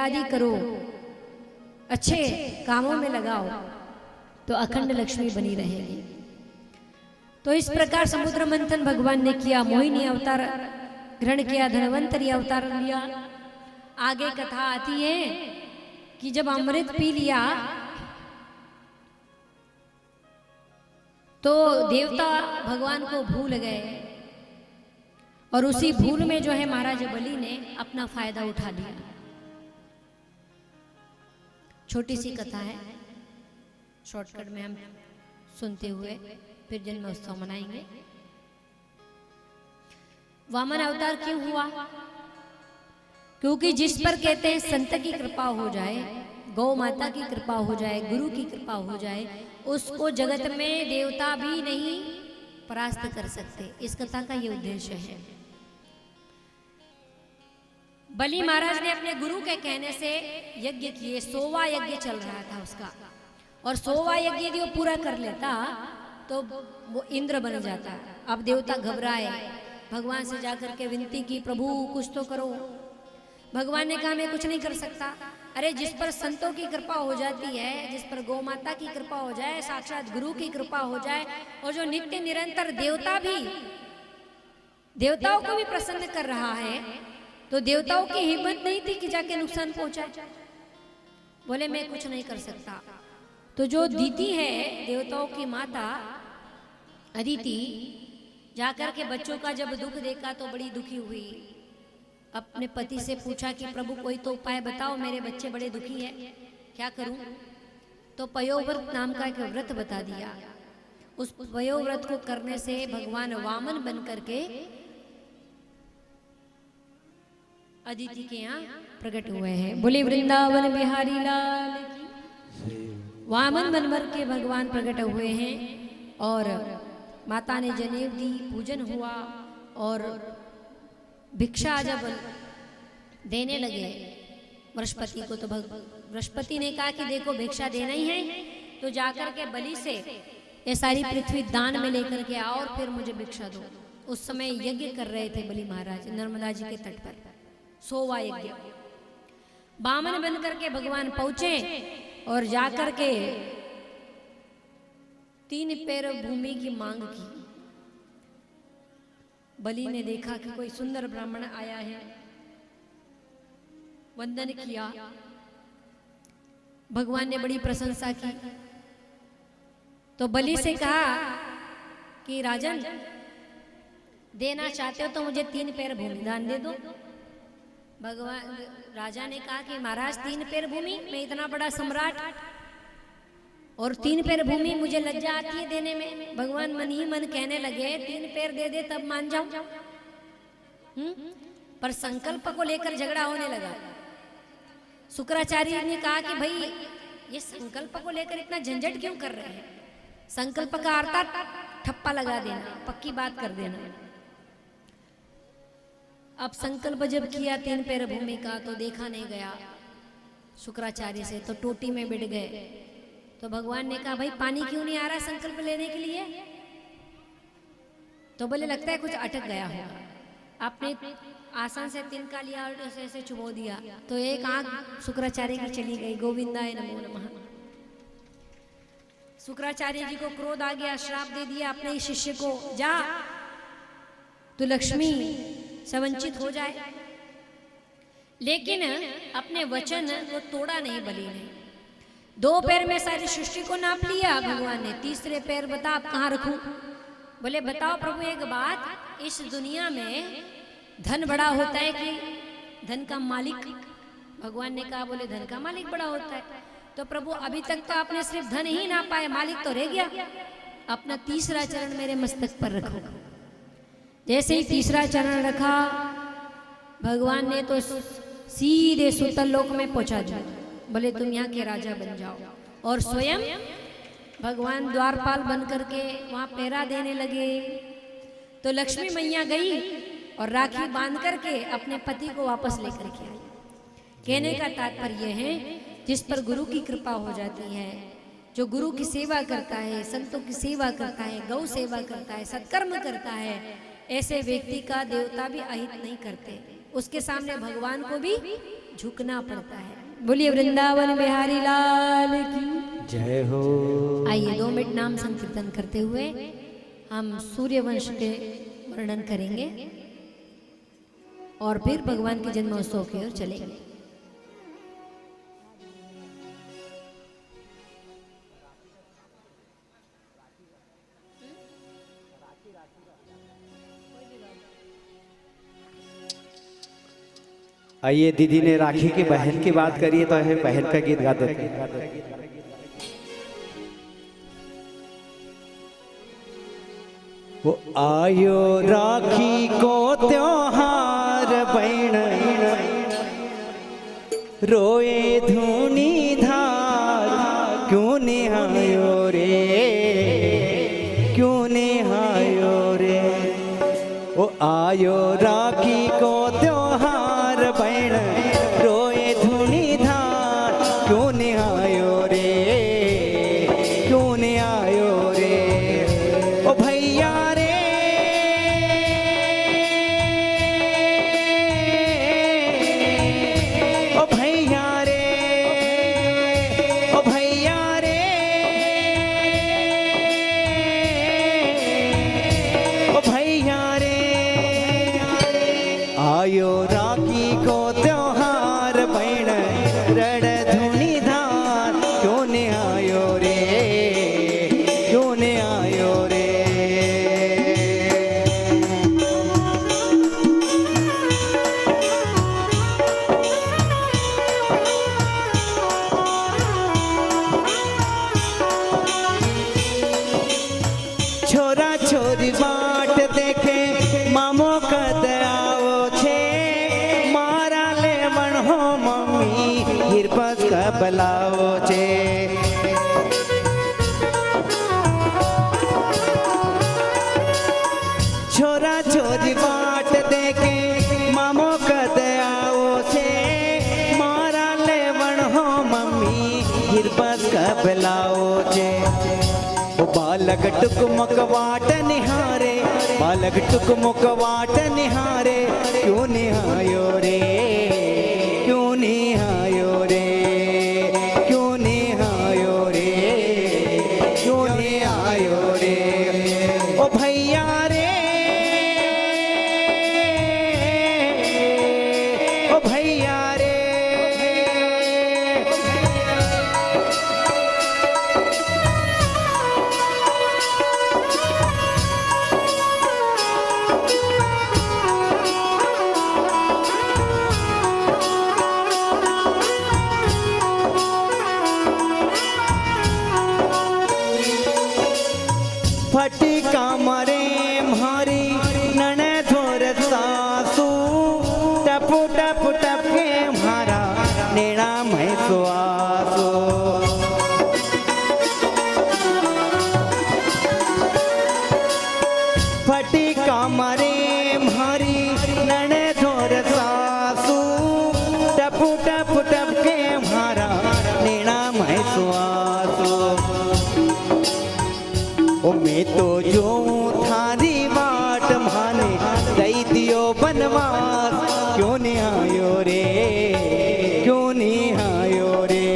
आदि करो, अच्छे कामों में लगाओ तो अखंड लक्ष्मी बनी रहेगी। तो इस प्रकार समुद्र मंथन भगवान ने किया, मोहिनी अवतार ग्रहण किया, धनवंतरी अवतार लिया। आगे कथा आती है कि जब अमृत पी लिया तो देवता भगवान को भूल गए और उसी भूल में जो है महाराज बलि ने अपना फायदा उठा लिया। छोटी सी कथा है, शॉर्टकट में हम सुनते हुए फिर जन्मोत्सव मनाएंगे। वामन अवतार क्यों हुआ? क्योंकि जिस पर कहते हैं संत की कृपा हो जाए, गौ माता की कृपा हो जाए, गुरु की कृपा हो जाए, उसको जगत में देवता भी नहीं परास्त कर सकते। इस कथा का ये उद्देश्य है। बलि महाराज ने अपने गुरु के कहने से यज्ञ किए, 100वां यज्ञ चल रहा था उसका, और 100वां यज्ञ यदि वो पूरा कर लेता तो वो इंद्र बन जाता। अब देवता घबराए, भगवान से जाकर के विनती की, प्रभु कुछ तो करो। भगवान ने कहा मैं कुछ नहीं कर सकता। अरे जिस पर संतों की कृपा हो जाती है, जिस पर गौ माता की कृपा हो जाए, साक्षात गुरु की कृपा हो जाए, और जो नित्य निरंतर देवता भी देवताओं को भी प्रसन्न कर रहा है, तो देवताओं की हिम्मत नहीं थी कि जाके नुकसान पहुंचाए। बोले मैं कुछ नहीं कर सकता। तो जो दीति है देवताओं की माता अदिति, जाकर के बच्चों का जब दुख देखा तो बड़ी दुखी हुई। अपने पति से पूछा कि प्रभु कोई तो उपाय बताओ, मेरे बच्चे बड़े दुखी है, क्या करूं? तो पयोव्रत नाम का एक व्रत बता दिया। उस पयोव्रत को करने से भगवान वामन बन करके अदिति के यहाँ प्रकट हुए हैं। बोले वृंदावन बिहारी लाल की। वामन बनकर के भगवान प्रकट हुए हैं और माता ने जनेऊ दी, पूजन हुआ, और भिक्षा जब देने लगे बृहस्पति को, तो बृहस्पति ने कहा कि देखो भिक्षा देना ही है तो जाकर के बलि से ये सारी पृथ्वी दान में लेकर के आओ और फिर मुझे भिक्षा दो। उस समय यज्ञ कर रहे थे बलि महाराज नर्मदा जी के तट पर, 100वां यज्ञ। बामन बन करके भगवान पहुंचे और जाकर के 3 पैर भूमि की मांग की। बलि ने देखा कि कोई सुंदर ब्राह्मण आया है, वंदन किया। भगवान ने बड़ी प्रशंसा की। तो बलि से कहा कि राजन देना चाहते हो तो मुझे 3 पैर भूमि दान दे दो। भगवान राजा ने कहा कि महाराज 3 पैर भूमि, मैं इतना बड़ा सम्राट और 3 पैर भूमि, मुझे लज्जा आती है देने में। भगवान मन ही मन कहने लगे 3 पैर दे दे तब मान जाऊं। पर संकल्प को लेकर झगड़ा होने लगा। शुक्राचार्य ने कहा कि भाई ये संकल्प को लेकर इतना झंझट क्यों कर रहे हैं? संकल्प का अर्थ ठप्पा लगा देना, पक्की बात कर देना। अब संकल्प जब किया 3 पैर भूमि का तो देखा नहीं गया शुक्राचार्य से, तो टोटी में बैठ गए। तो भगवान ने कहा भाई पानी क्यों नहीं आ रहा संकल्प लेने के लिए? तो बोले लगता है कुछ अटक गया होगा। आपने आसान से तिनका लिया और ऐसे ऐसे चुबो दिया तो एक आंख शुक्राचार्य की चली गई। गोविंदाय नमो नमः। शुक्राचार्य जी को क्रोध आ गया, श्राप दे दिया अपने शिष्य को, जा तो लक्ष्मी से वंचित हो जाए। लेकिन अपने वचन को तोड़ा नहीं बलि ने। 2 पैर में सारी सृष्टि को नाप लिया भगवान ने। 3रे पैर बता आप कहाँ रखूं? बोले बताओ प्रभु एक बात, इस दुनिया में धन बड़ा होता है कि धन का मालिक? भगवान ने कहा बोले धन का मालिक बड़ा होता है। तो प्रभु अभी तक तो आपने सिर्फ धन ही ना पाए, मालिक तो रह गया। अपना 3रा चरण मेरे मस्तक पर रखो। जैसे ही 3रा चरण रखा भगवान ने तो सीधे सुतल लोक में पहुंचा दिया। बोले तुम यहाँ के राजा बन जाओ। और स्वयं भगवान द्वारपाल बन करके वहां पहरा देने लगे। तो लक्ष्मी मैया गई और राखी बांध करके अपने पति को वापस लेकर के आई। कहने का तात्पर्य है जिस पर गुरु की कृपा हो जाती है, जो गुरु की सेवा करता है, संतों की सेवा करता है, गौ सेवा करता है, सत्कर्म करता है, ऐसे व्यक्ति का देवता भी अहित नहीं करते। उसके सामने भगवान को भी झुकना पड़ता है। बोलिए वृंदावन बिहारी लाल की जय हो। आइए 2 मिनट नाम संकीर्तन करते हुए हम सूर्यवंश के वर्णन करेंगे और फिर भगवान के जन्मोत्सव की ओर चलेंगे। आइए, दीदी ने राखी की बहन की बात करी तो है बहन का गीत गा देते हैं। वो आयो राखी को त्योहार बहन रोए धूनी धार क्यों निहायो रे, क्यों निहायो रे। वो आयो राखी को त्योहार बहन रोए धूनी धार क्यों निहायो रे, क्यों निहायो रे। ओ भैया रे, ओ भैया रे, ओ भैया रे, ओ भैया रे। आयो राखी को त्योहार बहन रड़ धुनी धार क्यों ने आयो रे, क्यों ने आयो रे। छोरा छोरी बाट देखे मामो कद आओ छे, मारा ले मन हो मम्मी हिरपस का बलाओ छे। छोरा छोरी बाट देखे मामो कद आओ छे, मारा ले मन हो मम्मी हिरपस का बलाओ छे। ओ बालक टुकमुक वाट निहारे, बालक टुकमुक वाट निहारे क्यों निहायो रे, क्यों निहायो रे, क्यों निहायो रे, क्यों निहायो रे। ओ भैया रे, ओ भैया रे। फटी कामरे मारी नने थोर सासू, टपू टपू टपके मारा नेणा मैं सुआसू। फटी कामरे मारी नने थोर सासू, टपू टपू टपके मारा नेणा मैं सुआसू। ओ मैं तो जो थारी बाट माने दई दियो बनवास क्यों नहीं आयो रे, क्यों नहीं आयो रे।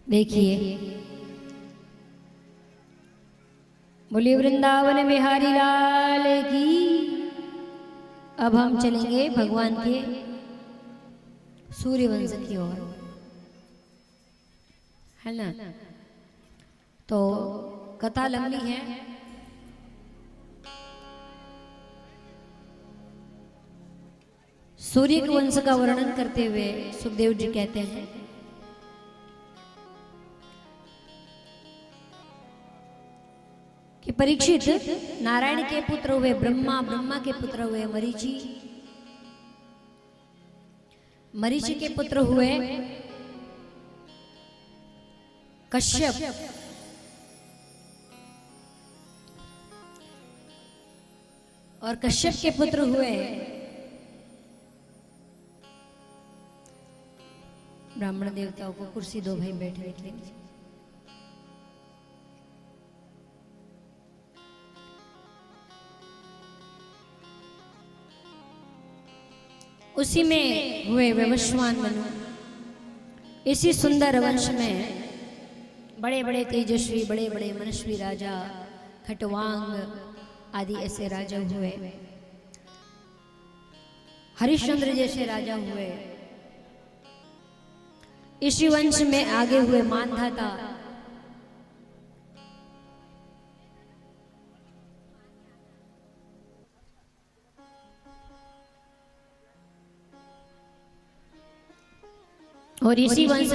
देखिए, बोलिए वृंदावन बिहारी लाल की। अब हम चलेंगे भगवान के सूर्यवंश की ओर, है ना। तो कथा लंबी है, सूर्य के वंश का वर्णन करते हुए सुखदेव जी कहते हैं, कि परीक्षित नारायण के पुत्र हुए ब्रह्मा, ब्रह्मा के पुत्र हुए मरीचि, मरीचि के पुत्र हुए कश्यप, और कश्यप के पुत्र हुए ब्राह्मण देवताओं को कुर्सी दो भाई बैठने के लिए। उसी में हुए वैवस्वान मनु। इसी सुंदर वंश में बड़े बड़े तेजस्वी, बड़े बड़े मनस्वी राजा, खटवांग आदि ऐसे राजा हुए। हरिश्चंद्र जैसे राजा हुए। इसी वंश में आगे हुए मानधाता, और इसी वंश